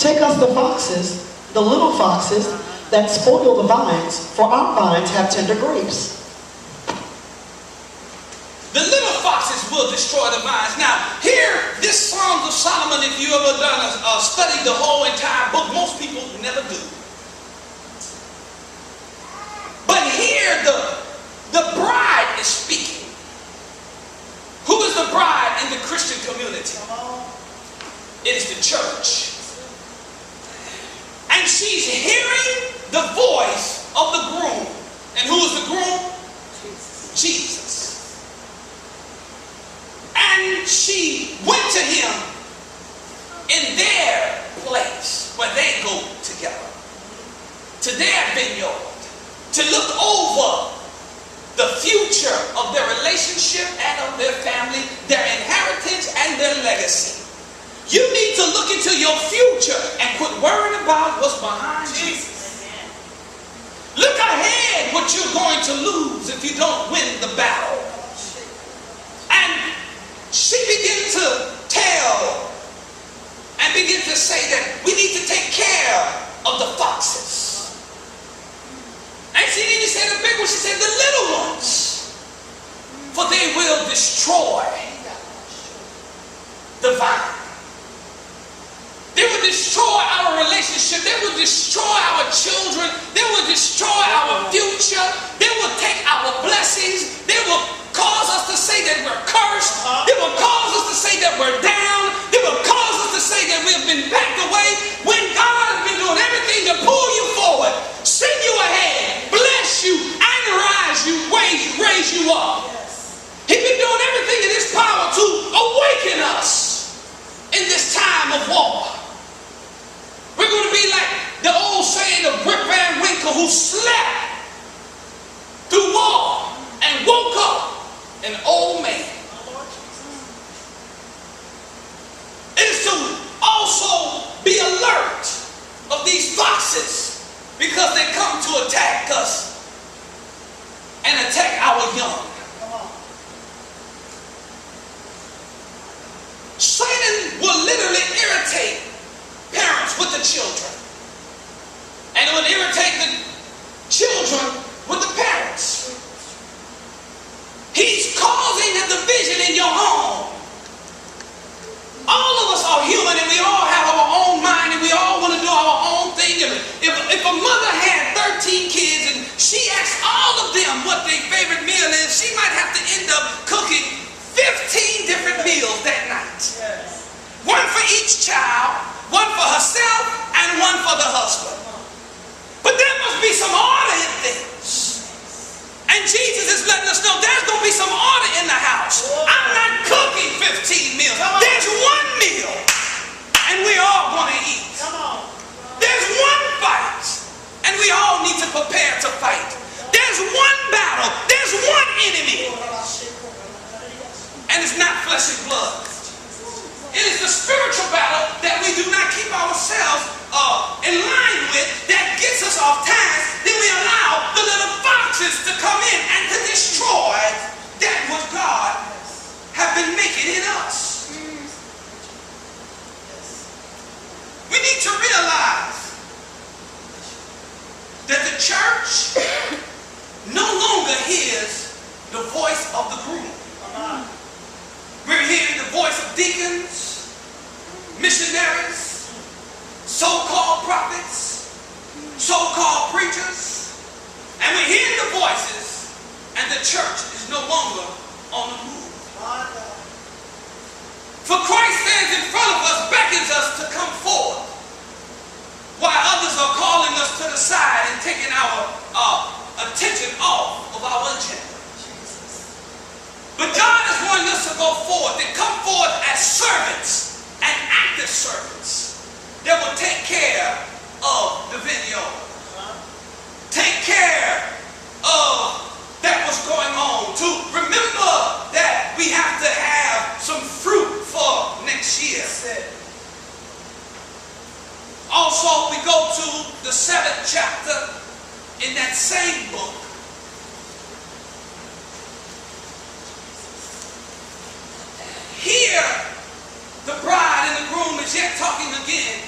Take us the foxes, the little foxes that spoil the vines, for our vines have tender grapes. The little foxes will destroy the vines. Now, here, this Songs of Solomon, if you ever studied the whole entire book, most people never do. But here, the bride is speaking. Who is the bride in the Christian community? It is the church. And she's hearing the voice of the groom. And who is the groom? Jesus. And she went to him in their place where they go together, to their vineyard, to look over the future of their relationship and of their family, their inheritance and their legacy. You need to look into your future and quit worrying about what's behind you. Look ahead what you're going to lose if you don't win the battle. And she began to tell and begin to say that we need to take care of the foxes. And she didn't say the big ones, she said the little ones. For they will destroy the vine. They will destroy our relationship. They will destroy our children. They will destroy our future. They will take our blessings. They will cause us to say that we're cursed. They will cause us to say that we're down. They will cause us to say that we have been backed away when God has been doing everything to pull you forward, send you ahead, bless you, and raise you up. He's been doing everything in his power to awaken us in this time of war. We're going to be like the old saying of Rip Van Winkle, who slept through war and woke up an old man. It is to also be alert of these foxes, because they come to attack us and attack our young. Satan will literally irritate parents with the children, and it will irritate the children with the parents. He's causing a division in your home. All of us are human, and we all have our own mind, and we all want to do our own thing. And if a mother had 13 kids and she asked all of them what their favorite meal is, she might have to end up cooking 15 different meals that night. One for each child, one for herself, and one for the husband. But there must be some order in things. And Jesus is letting us know there's going to be some order in the house. I'm not cooking 15 meals. There's one meal, and we're all going to eat. There's one fight, and we all need to prepare to fight. There's one battle. There's one enemy. And it's not flesh and blood. It is the spiritual battle that we do not keep ourselves in line with, that gets us off task. Then we allow the little foxes to come in and to destroy that which God has been making in us. We need to realize that the church no longer hears the voice of the groom. We're hearing the voice of deacons, missionaries, so-called prophets, so-called preachers, and we're hearing the voices, and the church is no longer on the move. For Christ stands in front of us, beckons us to come forward, while others are calling us to the side and taking our attention off of our agenda. But God is wanting us to go forward, to come forward as servants and active servants that will take care of the vineyard. Take care of that what's going on. To remember that we have to have some fruit for next year. Also, we go to the 7th chapter in that same book. Here, the bride and the groom is yet talking again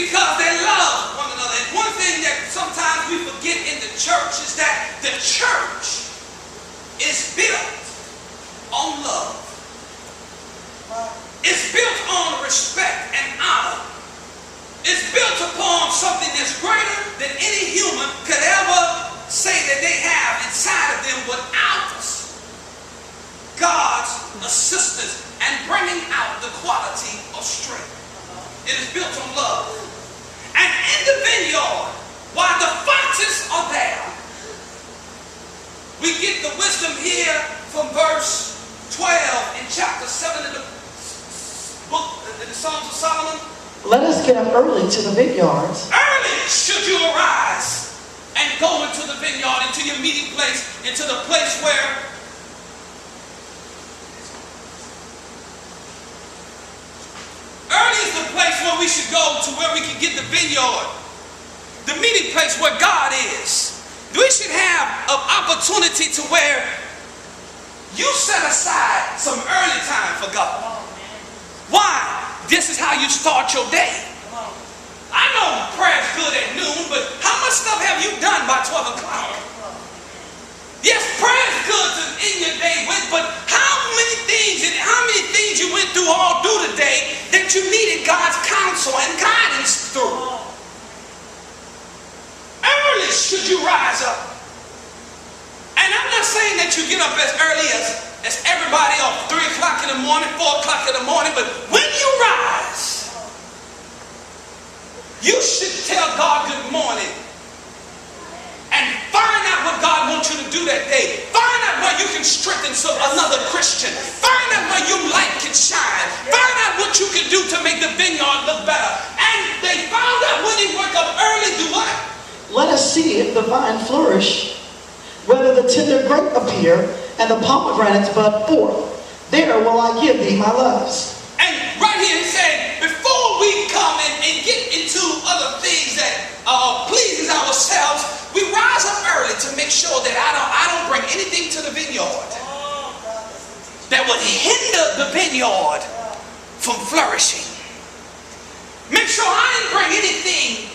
because they love one another. And one thing that sometimes we forget in the church is that the church is built on love. It's built on respect and honor. It's built upon something that's greater than any human could ever say that they have inside of them without God's assistance and bringing out the quality of strength. It is built on love. And in the vineyard, while the foxes are there, we get the wisdom here from verse 12 in chapter 7 of the book, in the Songs of Solomon. Let us get up early to the vineyards. Early should you arise and go into the vineyard, into your meeting place, into the place where early is the place where we should go to where we can get the vineyard, the meeting place where God is. We should have an opportunity to where you set aside some early time for God. Why? This is how you start your day. I know prayer's good at noon, but how much stuff have you done by 12 o'clock? Yes, prayer's good to end your day with, but how many things you went through all through the day that you needed God's counsel and guidance through? Early should you rise up. And I'm not saying that you get up as early as everybody on 3 o'clock in the morning, 4 o'clock in the morning, but when you rise, you should tell God good morning and find out what God wants you to do that day. Find out where you can strengthen another Christian. Find out where your light can shine. Find out what you can do to make the vineyard look better. And they found out when they wake up early, do what? Let us see if the vine flourish, whether the tender grape appear, and the pomegranates bud forth. There will I give thee my loves. And right here he said, before we come and get into other things that pleases ourselves, we rise up early to make sure that I don't bring anything to the vineyard that would hinder the vineyard from flourishing. Make sure I didn't bring anything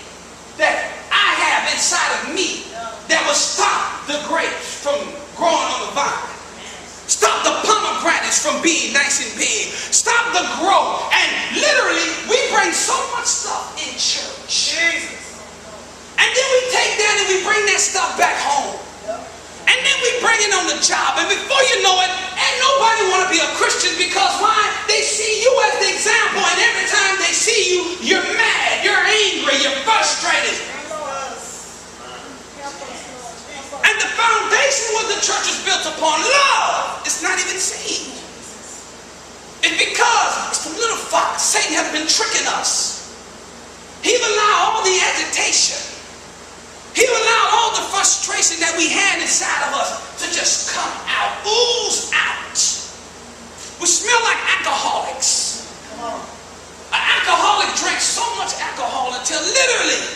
that I have inside of me that will stop the grapes from growing on the vine. Stop the pomegranates from being nice and big. Stop the growth. And literally, we bring so much stuff in church. Jesus. And then we take that and we bring that stuff back home. And then we bring it on the job. And before you know it, ain't nobody want to be a Christian because why? They see you as the example. And every time they see you, you're mad, you're angry, you're frustrated. And the foundation what the church is built upon, love, it's not even seen. It's because it's the little fox. Satan has been tricking us. He'll allow all the agitation. He'll allow all the frustration that we had inside of us to just come out, ooze out. We smell like alcoholics. An alcoholic drinks so much alcohol until literally